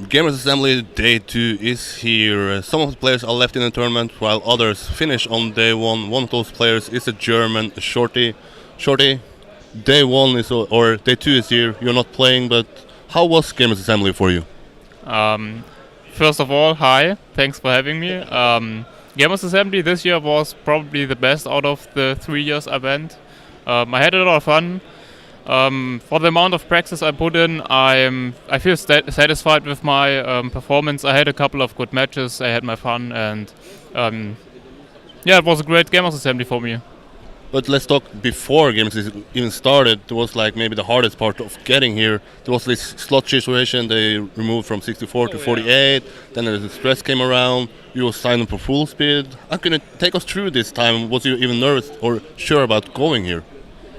Gamers Assembly Day 2 is here. Some of the players are left in the tournament while others finish on day 1. One of those players is a German, Shorty. Shorty, day 1 is or day 2 is here. You're not playing, but how was Gamers Assembly for you? Um, First of all, hi, thanks for having me. Gamers Assembly this year was probably the best out of the 3 years I went. I had a lot of fun. For the amount of practice I put in, I feel satisfied with my performance. I had a couple of good matches. I had my fun, and yeah, it was a great Gamers Assembly for me. But let's talk before games even started. It was like maybe the hardest part of getting here. There was this slot situation. They removed from 64 to 48. Then the stress came around. You were signed up for full speed. How can you take us through this time? Was you even nervous or sure about going here?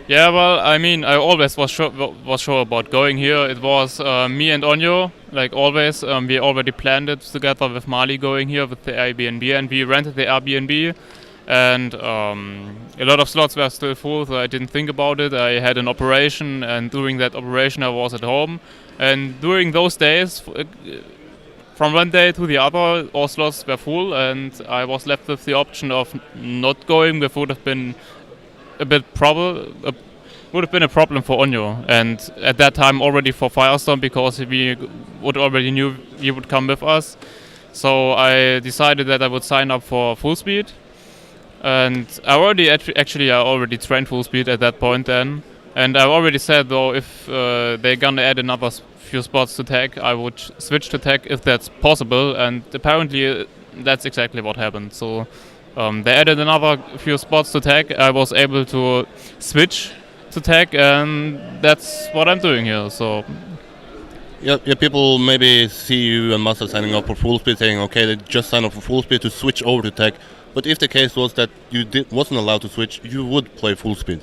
Yeah, well, I mean, I always was sure about going here. It was me and Onyo, like always. We already planned it together with Mali going here with the Airbnb, and we rented the Airbnb. And a lot of slots were still full, so I didn't think about it. I had an operation, and during that operation, I was at home. And during those days, from one day to the other, all slots were full, and I was left with the option of not going, which would have been a bit would have been a problem for Onyo, and at that time already for Firestorm, because we would already knew he would come with us. So I decided that I would sign up for full speed, and I already trained full speed at that point then, and I already said though if they're gonna add another few spots to tech, I would switch to tech if that's possible, and apparently that's exactly what happened. So. They added another few spots to tech. I was able to switch to tech, and that's what I'm doing here. So, Yeah, people maybe see you and Massa signing up for full speed, saying, okay, they just signed up for full speed to switch over to tech. But if the case was that you wasn't allowed to switch, you would play full speed.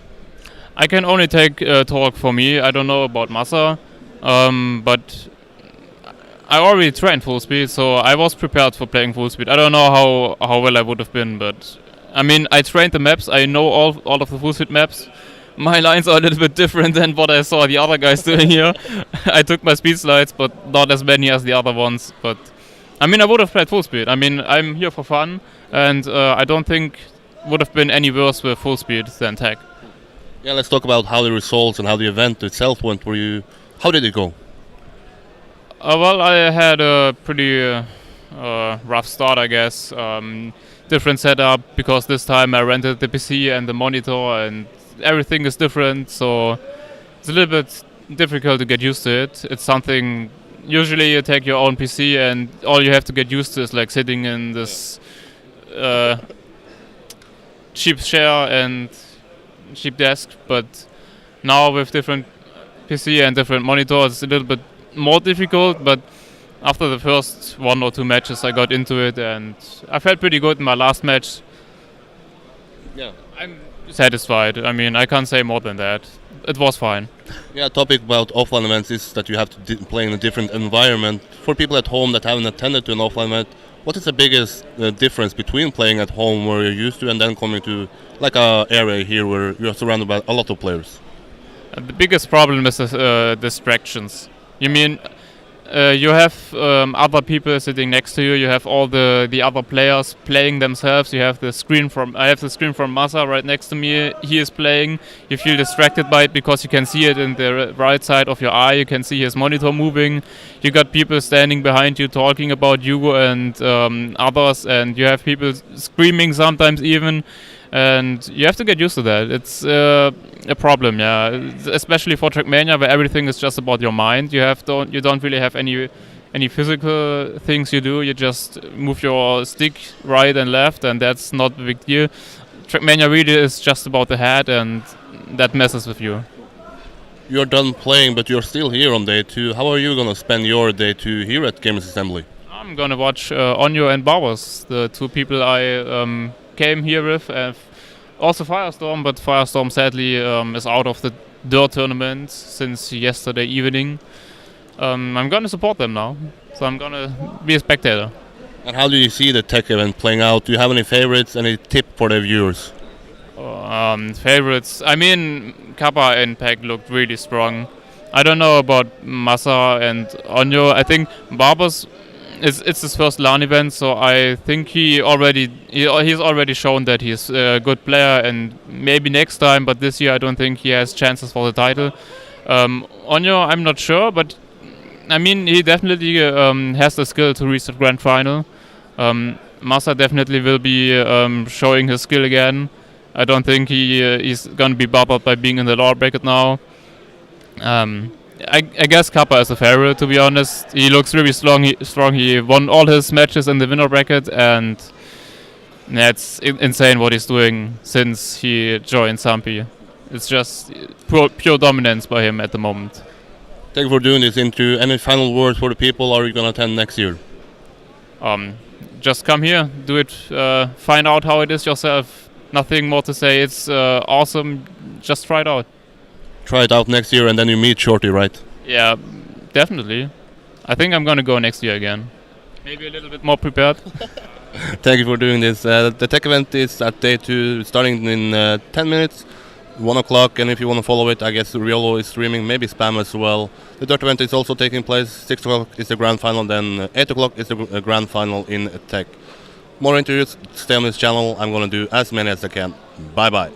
I can only take talk for me. I don't know about Massa, but I already trained full speed, so I was prepared for playing full speed. I don't know how well I would have been, but I mean, I trained the maps. I know all of the full speed maps. My lines are a little bit different than what I saw the other guys doing here. I took my speed slides, but not as many as the other ones. But I mean, I would have played full speed. I mean, I'm here for fun, and I don't think would have been any worse with full speed than tech. Yeah, let's talk about how the results and how the event itself went for you. How did it go? Well, I had a pretty rough start, I guess. Different setup, because this time I rented the PC and the monitor, and everything is different, so it's a little bit difficult to get used to it. It's something, usually you take your own PC and all you have to get used to is like sitting in this cheap chair and cheap desk, but now with different PC and different monitors, it's a little bit more difficult, but after the first 1 or 2 matches I got into it, and I felt pretty good in my last match. Yeah. I'm satisfied. I mean, I can't say more than that. It was fine. Yeah, topic about offline events is that you have to play in a different environment. For people at home that haven't attended to an offline event, what is the biggest difference between playing at home where you're used to and then coming to like a area here where you're surrounded by a lot of players? The biggest problem is distractions. You mean you have other people sitting next to you. You have all the other players playing themselves. You have the screen I have the screen from Massa right next to me. He is playing. You feel distracted by it because you can see it in the right side of your eye. You can see his monitor moving. You got people standing behind you talking about you and others, and you have people screaming sometimes even. And you have to get used to that. It's a problem, yeah. Especially for Trackmania, where everything is just about your mind. You don't really have any physical things you do. You just move your stick right and left, and that's not a big deal. Trackmania really is just about the head, and that messes with you. You're done playing, but you're still here on day 2. How are you gonna spend your day 2 here at Gamers Assembly? I'm gonna watch Onyo and Bowers, the 2 people I came here with. Also Firestorm, but Firestorm sadly is out of the Dirt tournament since yesterday evening. I'm gonna support them now, so I'm gonna be a spectator. And how do you see the tech event playing out? Do you have any favorites? Any tip for the viewers? Favorites. I mean, Kappa and Pack looked really strong. I don't know about Massa and Onyo. I think Barbos, it's his first LAN event, so I think he's already shown that he's a good player, and maybe next time, but this year I don't think he has chances for the title. Onyo, I'm not sure, but I mean he definitely has the skill to reach the grand final. Massa definitely will be showing his skill again. I don't think he's gonna be bubbled by being in the lower bracket now. I guess Kappa is a favorite, to be honest. He looks really strong. He won all his matches in the winner bracket, and yeah, it's insane what he's doing since he joined Sampi. It's just pure dominance by him at the moment. Thank you for doing this. Into any final words for the people? Are you gonna attend next year? Just come here, do it, find out how it is yourself. Nothing more to say. It's awesome. Just try it out. Try it out next year, and then you meet Shorty, right? Yeah, definitely. I think I'm gonna go next year again. Maybe a little bit more prepared. Thank you for doing this. The tech event is at day 2, starting in 10 minutes, 1 o'clock, and if you want to follow it, I guess Riolo is streaming, maybe Spam as well. The dirt event is also taking place. 6 o'clock is the grand final, then 8 o'clock is the grand final in tech. More interviews, stay on this channel. I'm going to do as many as I can. Bye bye.